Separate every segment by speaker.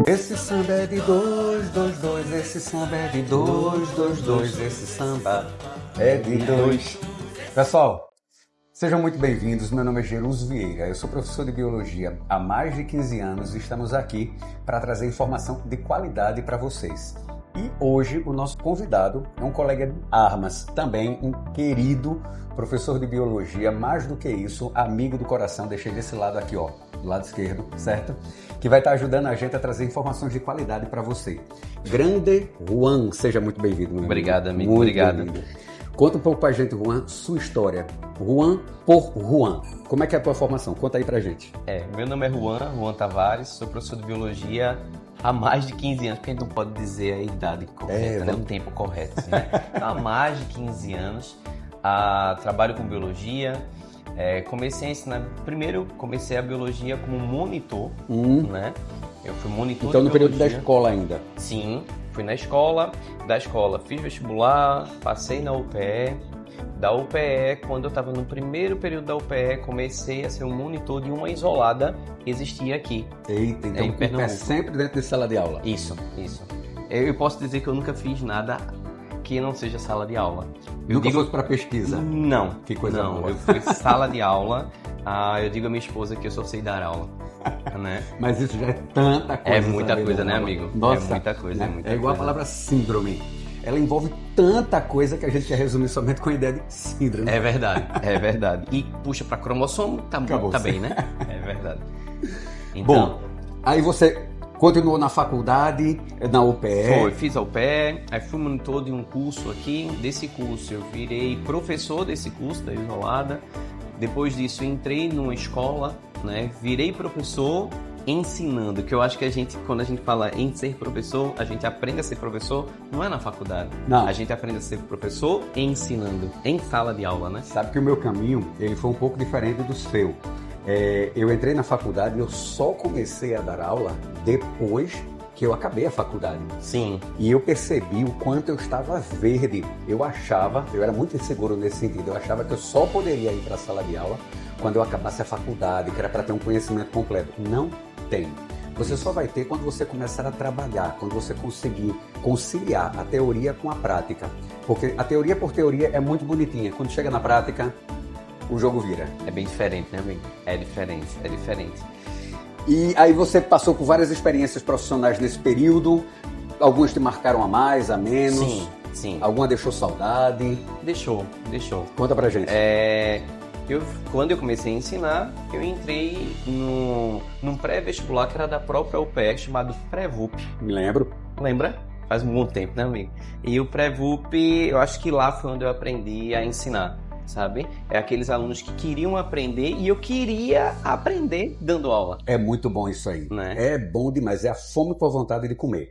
Speaker 1: Esse samba é de 222, esse samba é de 222, esse samba é de 2. Pessoal, sejam muito bem-vindos. Meu nome é Jeruso Vieira, eu sou professor de Biologia há mais de 15 anos e estamos aqui para trazer informação de qualidade para vocês. E hoje o nosso convidado é um colega de armas, também um querido professor de Biologia, mais do que isso, amigo do coração, deixei desse lado aqui, ó, do lado esquerdo, certo? Que vai estar ajudando a gente a trazer informações de qualidade para você. Grande Juan, seja muito bem-vindo. Meu
Speaker 2: Obrigado, amigo.
Speaker 1: Muito
Speaker 2: Obrigado.
Speaker 1: bem-vindo. Conta um pouco pra gente, Juan, sua história. Juan por Juan. Como é que é a tua formação? Conta aí pra gente.
Speaker 2: Meu nome é Juan Tavares, sou professor de Biologia há mais de 15 anos, porque a gente não pode dizer a idade correta, né? O tempo correto, assim, né? Há mais de 15 anos, trabalho com Biologia. Comecei a ensinar, primeiro comecei a Biologia como monitor, né? Eu fui monitor
Speaker 1: Então
Speaker 2: de
Speaker 1: no período da
Speaker 2: Biologia.
Speaker 1: escola ainda.
Speaker 2: Sim, fui na escola, da escola fiz vestibular, passei na UPE, da UPE, quando eu estava no primeiro período da UPE, comecei a ser um monitor de uma isolada que existia aqui.
Speaker 1: Eita, então
Speaker 2: Em
Speaker 1: é
Speaker 2: Pernambuco.
Speaker 1: sempre dentro de sala de aula.
Speaker 2: Isso. Eu posso dizer que eu nunca fiz nada que não seja sala de aula.
Speaker 1: Nunca fosse para pesquisa?
Speaker 2: Não.
Speaker 1: Que coisa boa.
Speaker 2: Eu fui sala de aula. Eu digo à minha esposa que eu só sei dar aula. Né?
Speaker 1: Mas isso já é tanta coisa.
Speaker 2: É muita
Speaker 1: sabe,
Speaker 2: coisa, né,
Speaker 1: Juan?
Speaker 2: amigo?
Speaker 1: Nossa,
Speaker 2: É muita coisa,
Speaker 1: né?
Speaker 2: é muita
Speaker 1: É igual
Speaker 2: coisa.
Speaker 1: a palavra síndrome. Ela envolve tanta coisa que a gente quer resumir somente com a ideia de síndrome.
Speaker 2: É verdade. E puxa pra cromossomo, tá bem, né? É verdade. Então,
Speaker 1: Bom, aí você continuou na faculdade, na UPE.
Speaker 2: fiz a UPE, aí fui monitor de um curso aqui. Desse curso eu virei professor desse curso da Isolada. Depois disso eu entrei numa escola, né? Virei professor ensinando, que eu acho que quando a gente fala em ser professor, a gente aprende a ser professor, não é na faculdade.
Speaker 1: Não.
Speaker 2: A gente aprende a ser professor ensinando, em sala de aula, né?
Speaker 1: Sabe que o meu caminho, ele foi um pouco diferente do seu. Eu entrei na faculdade e eu só comecei a dar aula depois que eu acabei a faculdade.
Speaker 2: Sim.
Speaker 1: E eu percebi o quanto eu estava verde. Eu era muito inseguro nesse sentido, eu achava que eu só poderia ir para a sala de aula quando eu acabasse a faculdade, que era para ter um conhecimento completo. Não tem. Você só vai ter quando você começar a trabalhar, quando você conseguir conciliar a teoria com a prática. Porque a teoria por teoria é muito bonitinha. Quando chega na prática, o jogo vira.
Speaker 2: É bem diferente, né, amigo? É diferente.
Speaker 1: E aí você passou por várias experiências profissionais nesse período. Algumas te marcaram a mais, a menos.
Speaker 2: Sim.
Speaker 1: Alguma deixou saudade.
Speaker 2: Deixou.
Speaker 1: Conta pra gente.
Speaker 2: Quando eu comecei a ensinar, eu entrei num pré-vestibular que era da própria UPE, chamado Pré-VUP.
Speaker 1: Me lembro.
Speaker 2: Lembra? Faz muito tempo, né, amigo? E o Pré-VUP, eu acho que lá foi onde eu aprendi a ensinar, sabe? É aqueles alunos que queriam aprender e eu queria aprender dando aula.
Speaker 1: É muito bom isso aí.
Speaker 2: Né?
Speaker 1: É bom demais. É a fome por vontade de comer.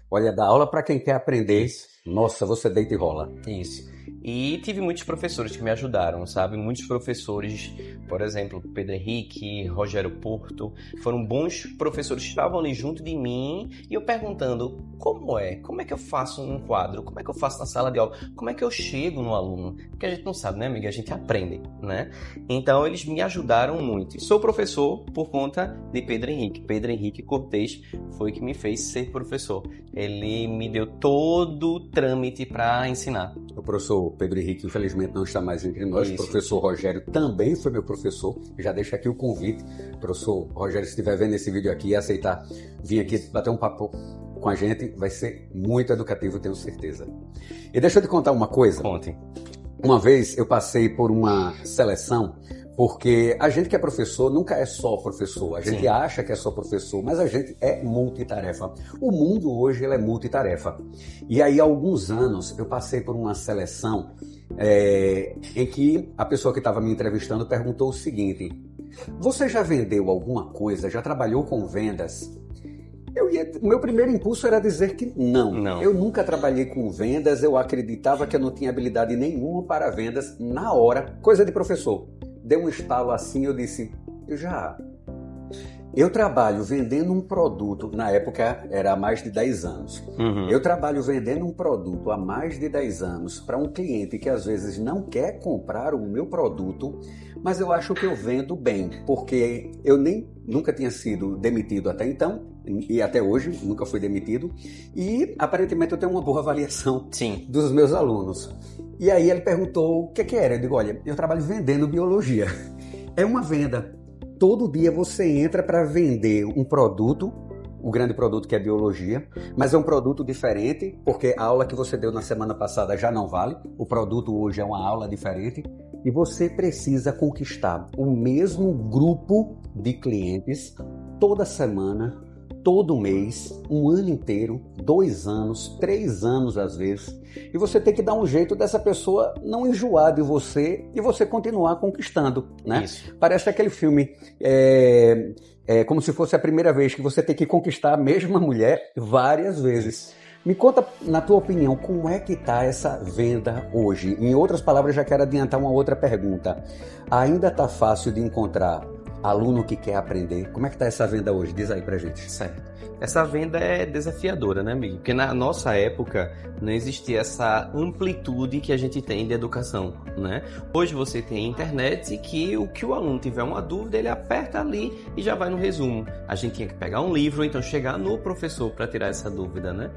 Speaker 1: Olha, dar aula para quem quer aprender. Nossa, você deita e rola.
Speaker 2: Isso. E tive muitos professores que me ajudaram, sabe? Muitos professores, por exemplo, Pedro Henrique, Rogério Porto, foram bons professores que estavam ali junto de mim e eu perguntando como é que eu faço num quadro, como é que eu faço na sala de aula, como é que eu chego no aluno, porque a gente não sabe, né, amiga? A gente aprende, né? Então eles me ajudaram muito. E sou professor por conta de Pedro Henrique Cortez foi que me fez ser professor. Ele me deu todo o trâmite para ensinar.
Speaker 1: O professor Pedro Henrique, infelizmente, não está mais entre nós.
Speaker 2: Isso.
Speaker 1: O professor Rogério também foi meu professor. Já deixo aqui o convite. Professor Rogério, se estiver vendo esse vídeo aqui e aceitar vir aqui bater um papo com a gente, vai ser muito educativo, tenho certeza. E deixa eu te contar uma coisa.
Speaker 2: Conte.
Speaker 1: Uma vez eu passei por uma seleção, porque a gente que é professor nunca é só professor. A gente
Speaker 2: Sim.
Speaker 1: acha que é só professor, mas a gente é multitarefa. O mundo hoje ele é multitarefa. E aí, há alguns anos, eu passei por uma seleção em que a pessoa que estava me entrevistando perguntou o seguinte: você já vendeu alguma coisa? Já trabalhou com vendas? O meu primeiro impulso era dizer que não. Eu nunca trabalhei com vendas, eu acreditava que eu não tinha habilidade nenhuma para vendas na hora, coisa de professor. Deu um estalo assim, eu disse, já. Eu trabalho vendendo um produto, na época era há mais de 10 anos. Eu trabalho vendendo um produto há mais de 10 anos para um cliente que às vezes não quer comprar o meu produto, mas eu acho que eu vendo bem, porque eu nunca tinha sido demitido até então, e até hoje nunca fui demitido, e aparentemente eu tenho uma boa avaliação
Speaker 2: Sim.
Speaker 1: dos meus alunos. E aí ele perguntou o que era. Eu digo, olha, eu trabalho vendendo biologia. É uma venda. Todo dia você entra para vender um produto, o grande produto que é biologia, mas é um produto diferente, porque a aula que você deu na semana passada já não vale, o produto hoje é uma aula diferente, e você precisa conquistar o mesmo grupo de clientes toda semana, todo mês, um ano inteiro, 2 anos, 3 anos às vezes, e você tem que dar um jeito dessa pessoa não enjoar de você e você continuar conquistando, né?
Speaker 2: Isso.
Speaker 1: Parece aquele filme, como se fosse a primeira vez que você tem que conquistar a mesma mulher várias vezes. Me conta, na tua opinião, como é que está essa venda hoje? Em outras palavras, já quero adiantar uma outra pergunta. Ainda está fácil de encontrar aluno que quer aprender? Como é que está essa venda hoje? Diz aí pra gente.
Speaker 2: Certo. Essa venda é desafiadora, né, amigo? Porque na nossa época não existia essa amplitude que a gente tem de educação, né? Hoje você tem a internet que o aluno tiver uma dúvida, ele aperta ali e já vai no resumo. A gente tinha que pegar um livro ou então chegar no professor para tirar essa dúvida, né?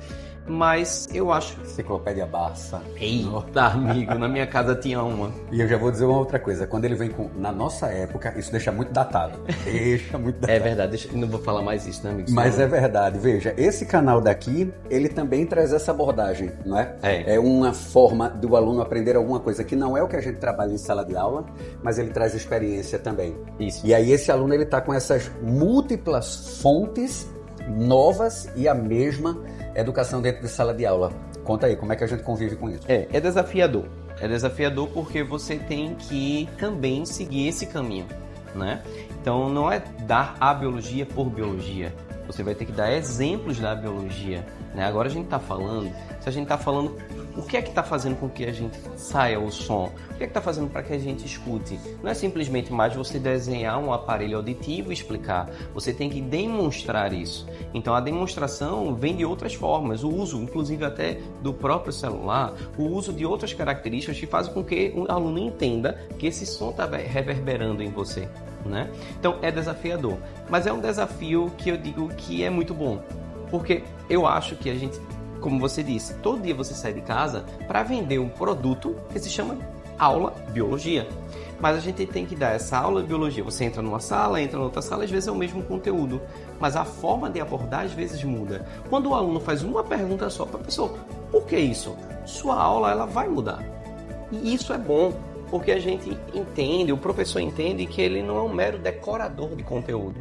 Speaker 2: Mas eu acho...
Speaker 1: Enciclopédia Barça.
Speaker 2: Eita, amigo, na minha casa tinha uma.
Speaker 1: E eu já vou dizer uma outra coisa. Quando ele vem com... Na nossa época, isso deixa muito datado. Deixa muito datado.
Speaker 2: É verdade, não vou falar mais isso, né, amigo?
Speaker 1: Mas é verdade. Veja, esse canal daqui, ele também traz essa abordagem, não é? É uma forma do aluno aprender alguma coisa que não é o que a gente trabalha em sala de aula, mas ele traz experiência também.
Speaker 2: Isso.
Speaker 1: E aí esse aluno, ele está com essas múltiplas fontes novas e a mesma educação dentro de sala de aula. Conta aí, como é que a gente convive com isso?
Speaker 2: É desafiador. É desafiador porque você tem que também seguir esse caminho, né? Então não é dar a biologia por biologia. Você vai ter que dar exemplos da biologia, né? Agora a gente está falando, se a gente está falando, o que é que está fazendo com que a gente saia o som? O que é que está fazendo para que a gente escute? Não é simplesmente mais você desenhar um aparelho auditivo e explicar. Você tem que demonstrar isso. Então a demonstração vem de outras formas. O uso, inclusive até do próprio celular, o uso de outras características que fazem com que o aluno entenda que esse som está reverberando em você, né? Então é desafiador. Mas é um desafio que eu digo que é muito bom. Porque eu acho que a gente... Como você disse, todo dia você sai de casa para vender um produto que se chama aula biologia. Mas a gente tem que dar essa aula de biologia. Você entra numa sala, entra em outra sala, às vezes é o mesmo conteúdo. Mas a forma de abordar às vezes muda. Quando o aluno faz uma pergunta só para a pessoa, por que isso? Sua aula ela vai mudar. E isso é bom, porque a gente entende, o professor entende que ele não é um mero decorador de conteúdo.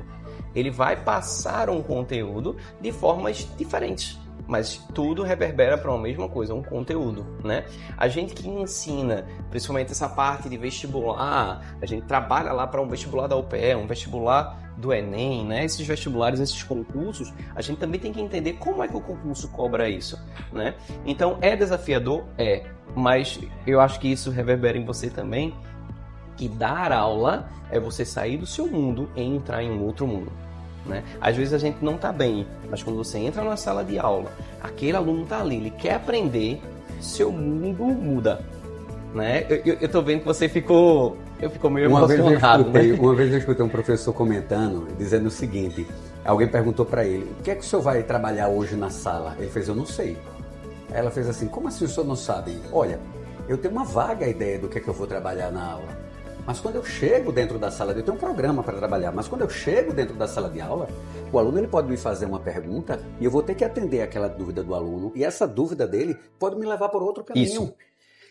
Speaker 2: Ele vai passar um conteúdo de formas diferentes. Mas tudo reverbera para uma mesma coisa, um conteúdo, né? A gente que ensina, principalmente essa parte de vestibular, a gente trabalha lá para um vestibular da UPE, um vestibular do Enem, né? Esses vestibulares, esses concursos, a gente também tem que entender como é que o concurso cobra isso, né? Então, é desafiador? É, mas eu acho que isso reverbera em você também, que dar aula é você sair do seu mundo e entrar em um outro mundo. Né? Às vezes a gente não está bem, mas quando você entra na sala de aula, aquele aluno está ali, ele quer aprender, seu mundo muda, né? Eu tô vendo que você ficou meio emocionado, né?
Speaker 1: Uma vez eu escutei um professor comentando, dizendo o seguinte, alguém perguntou para ele, o que é que o senhor vai trabalhar hoje na sala? Ele fez, eu não sei. Aí ela fez assim, como assim o senhor não sabe? Olha, eu tenho uma vaga ideia do que é que eu vou trabalhar na aula. Mas quando eu chego dentro da sala, eu tenho um programa para trabalhar, mas quando eu chego dentro da sala de aula, o aluno ele pode me fazer uma pergunta e eu vou ter que atender aquela dúvida do aluno e essa dúvida dele pode me levar por outro caminho.
Speaker 2: Isso.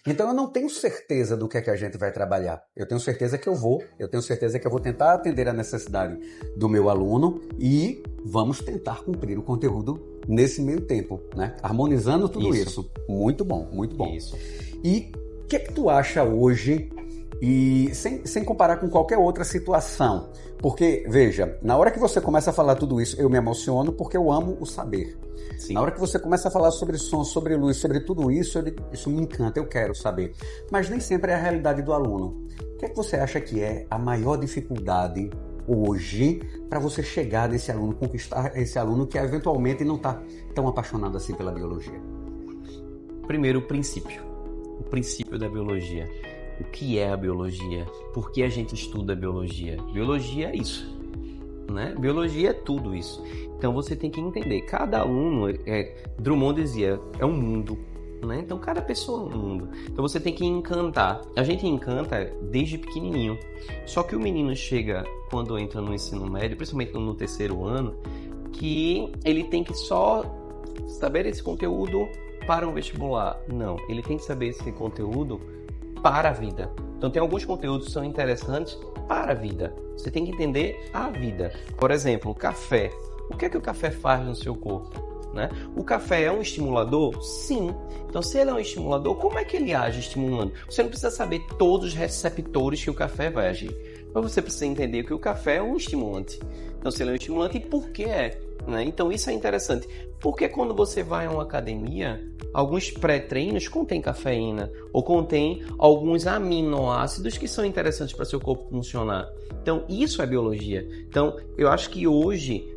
Speaker 1: Então eu não tenho certeza do que é que a gente vai trabalhar. Eu tenho certeza que eu vou tentar atender a necessidade do meu aluno e vamos tentar cumprir o conteúdo nesse meio tempo, né? Harmonizando tudo isso. Muito bom, muito bom.
Speaker 2: Isso.
Speaker 1: E o que é que tu acha hoje? E sem comparar com qualquer outra situação, porque, veja, na hora que você começa a falar tudo isso, eu me emociono porque eu amo o saber. Sim. Na hora que você começa a falar sobre som, sobre luz, sobre tudo isso, isso me encanta, eu quero saber. Mas nem sempre é a realidade do aluno. O que é que você acha que é a maior dificuldade hoje para você chegar nesse aluno, conquistar esse aluno que eventualmente não está tão apaixonado assim pela biologia?
Speaker 2: Primeiro, o princípio da biologia. O que é a biologia? Por que a gente estuda a biologia? Biologia é isso, né? Biologia é tudo isso. Então você tem que entender, cada aluno, Drummond dizia, é um mundo, né? Então cada pessoa é um mundo. Então você tem que encantar. A gente encanta desde pequenininho. Só que o menino chega, quando entra no ensino médio, principalmente no terceiro ano, que ele tem que só saber esse conteúdo para um vestibular. Não, ele tem que saber esse conteúdo para a vida. Então tem alguns conteúdos que são interessantes para a vida. Você tem que entender a vida. Por exemplo, o café. O que é que o café faz no seu corpo? Né? O café é um estimulador? Sim. Então, se ele é um estimulador, como é que ele age estimulando? Você não precisa saber todos os receptores que o café vai agir. Mas você precisa entender que o café é um estimulante. Então, se ele é um estimulante, e por que é? Né? Então, isso é interessante. Porque quando você vai a uma academia, alguns pré-treinos contêm cafeína ou contêm alguns aminoácidos que são interessantes para seu corpo funcionar. Então, isso é biologia. Então, eu acho que hoje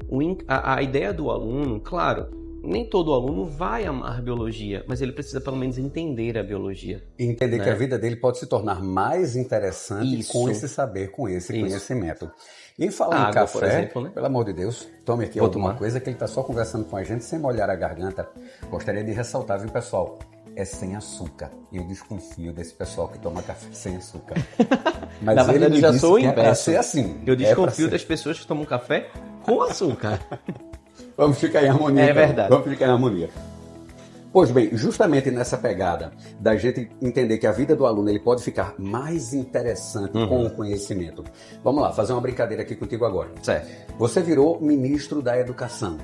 Speaker 2: a ideia do aluno, claro, nem todo aluno vai amar biologia, mas ele precisa pelo menos entender a biologia.
Speaker 1: E entender, né, que a vida dele pode se tornar mais interessante
Speaker 2: isso,
Speaker 1: com esse saber, com esse
Speaker 2: isso,
Speaker 1: conhecimento. E em falar
Speaker 2: água,
Speaker 1: em café,
Speaker 2: por exemplo, né?
Speaker 1: Pelo amor de Deus, tome aqui alguma coisa que ele está só conversando com a gente sem molhar a garganta. Gostaria de ressaltar, viu, pessoal? É sem açúcar. Eu desconfio desse pessoal que toma café sem açúcar. Mas
Speaker 2: na verdade, eu já sou o inverso.
Speaker 1: É pra ser assim.
Speaker 2: Eu desconfio das pessoas que tomam café com açúcar.
Speaker 1: Vamos ficar em harmonia.
Speaker 2: É verdade.
Speaker 1: Vamos ficar em harmonia. Pois bem, justamente nessa pegada da gente entender que a vida do aluno ele pode ficar mais interessante com o conhecimento. Vamos lá, fazer uma brincadeira aqui contigo agora.
Speaker 2: Certo.
Speaker 1: Você virou ministro da Educação.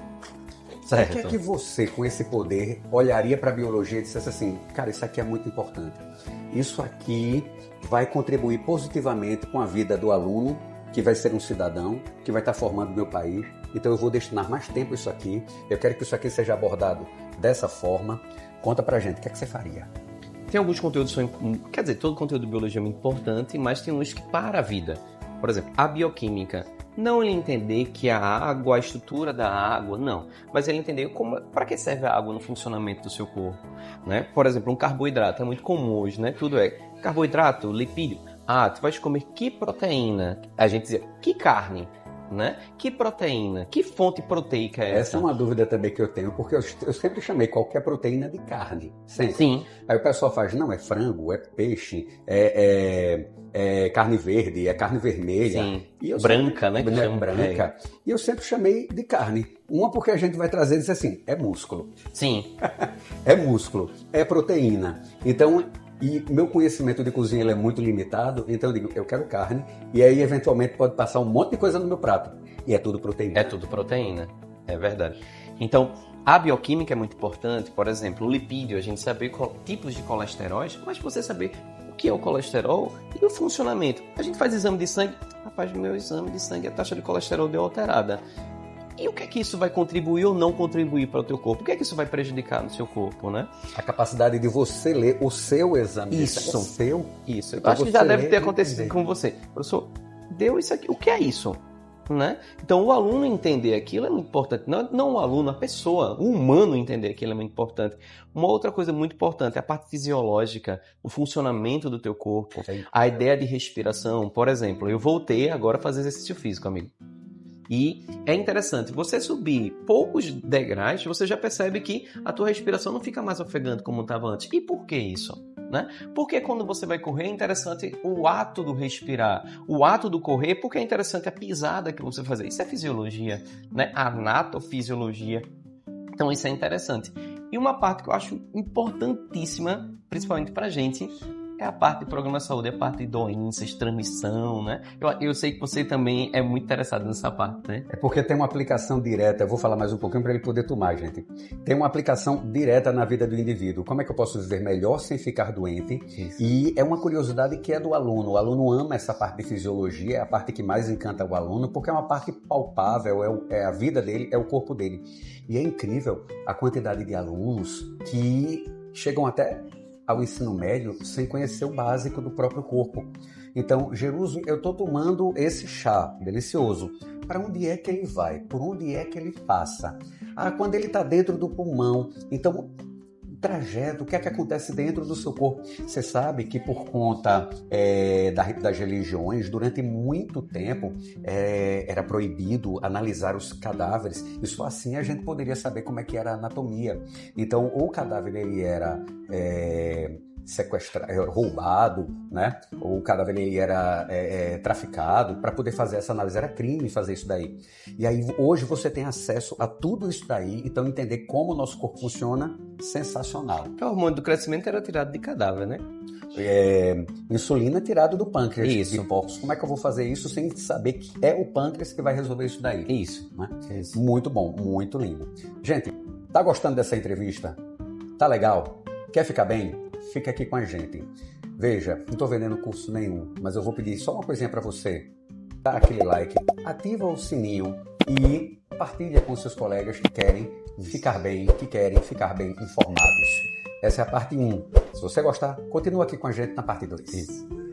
Speaker 2: Certo.
Speaker 1: O que é que você, com esse poder, olharia para a biologia e dissesse assim, cara, isso aqui é muito importante. Isso aqui vai contribuir positivamente com a vida do aluno, que vai ser um cidadão, que vai estar formando o meu país. Então eu vou destinar mais tempo a isso aqui. Eu quero que isso aqui seja abordado dessa forma. Conta pra gente, o que é que você faria?
Speaker 2: Tem alguns conteúdos que são... Quer dizer, todo conteúdo de biologia é muito importante, mas tem uns que para a vida. Por exemplo, a bioquímica. Não ele entender que a água, a estrutura da água, não. Mas ele entender para que serve a água no funcionamento do seu corpo. Né? Por exemplo, um carboidrato. É muito comum hoje, né? Tudo é carboidrato, lipídio. Ah, tu vais comer que proteína? A gente dizia, que carne? Né? Que proteína? Que fonte proteica é essa?
Speaker 1: Essa é uma dúvida também que eu tenho, porque eu sempre chamei qualquer proteína de carne. Sempre.
Speaker 2: Sim.
Speaker 1: Aí o pessoal faz, não, é frango, é peixe, é carne verde, é carne vermelha.
Speaker 2: Sim.
Speaker 1: E eu
Speaker 2: branca,
Speaker 1: sempre,
Speaker 2: né?
Speaker 1: Branca. E eu sempre chamei de carne. Uma porque a gente vai trazer e dizer assim, é músculo.
Speaker 2: Sim.
Speaker 1: É músculo, é proteína. Então... E meu conhecimento de cozinha ele é muito limitado, então eu digo, eu quero carne, e aí eventualmente pode passar um monte de coisa no meu prato. E é tudo proteína.
Speaker 2: É tudo proteína, é verdade. Então, a bioquímica é muito importante, por exemplo, o lipídio, a gente saber tipos de colesteróis, mas você saber o que é o colesterol e o funcionamento. A gente faz exame de sangue, rapaz, meu exame de sangue, a taxa de colesterol deu alterada. E o que é que isso vai contribuir ou não contribuir para o teu corpo? O que é que isso vai prejudicar no seu corpo, né?
Speaker 1: A capacidade de você ler o seu exame.
Speaker 2: Isso.
Speaker 1: O seu.
Speaker 2: Isso. Eu acho que já deve ter acontecido com você. Professor, deu isso aqui. O que é isso? Né? Então, o aluno entender aquilo é muito importante. Não o aluno, a pessoa, o humano entender aquilo é muito importante. Uma outra coisa muito importante é a parte fisiológica, o funcionamento do teu corpo, a ideia de respiração. Por exemplo, eu voltei agora a fazer exercício físico, amigo. E é interessante, você subir poucos degraus, você já percebe que a tua respiração não fica mais ofegante como estava antes. E por que isso? Né? Porque quando você vai correr é interessante o ato do respirar, o ato do correr, porque é interessante a pisada que você vai fazer. Isso é fisiologia, né? Anatofisiologia. Então isso é interessante. E uma parte que eu acho importantíssima, principalmente pra gente, é a parte de programa de saúde, a parte de doenças, transmissão, né? Eu sei que você também é muito interessado nessa parte, né?
Speaker 1: É porque tem uma aplicação direta, eu vou falar mais um pouquinho para ele poder tomar, gente. Tem uma aplicação direta na vida do indivíduo. Como é que eu posso viver melhor sem ficar doente?
Speaker 2: Isso.
Speaker 1: E é uma curiosidade que é do aluno. O aluno ama essa parte de fisiologia, é a parte que mais encanta o aluno, porque é uma parte palpável, é a vida dele, é o corpo dele. E é incrível a quantidade de alunos que chegam até ao ensino médio sem conhecer o básico do próprio corpo. Então, Jeruso, eu estou tomando esse chá delicioso. Para onde é que ele vai? Por onde é que ele passa? Quando ele está dentro do pulmão. Então, o trajeto, o que é que acontece dentro do seu corpo? Você sabe que por conta das religiões, durante muito tempo, era proibido analisar os cadáveres. E só assim a gente poderia saber como é que era a anatomia. Então, o cadáver ele era sequestrado, roubado, né? Ou o cadáver ele era traficado. Para poder fazer essa análise era crime fazer isso daí. E aí hoje você tem acesso a tudo isso daí, então entender como o nosso corpo funciona, sensacional.
Speaker 2: O hormônio do crescimento era tirado de cadáver, né?
Speaker 1: Insulina tirado do pâncreas.
Speaker 2: Isso.
Speaker 1: De porcos. Como é que eu vou fazer isso sem saber que é o pâncreas que vai resolver isso daí?
Speaker 2: Isso.
Speaker 1: Né?
Speaker 2: Isso.
Speaker 1: Muito bom, muito lindo. Gente, tá gostando dessa entrevista? Tá legal? Quer ficar bem? Fica aqui com a gente. Veja, não estou vendendo curso nenhum, mas eu vou pedir só uma coisinha para você. Dá aquele like, ativa o sininho e partilha com seus colegas que querem ficar bem informados. Essa é a parte 1. Se você gostar, continua aqui com a gente na parte 2.
Speaker 2: Isso.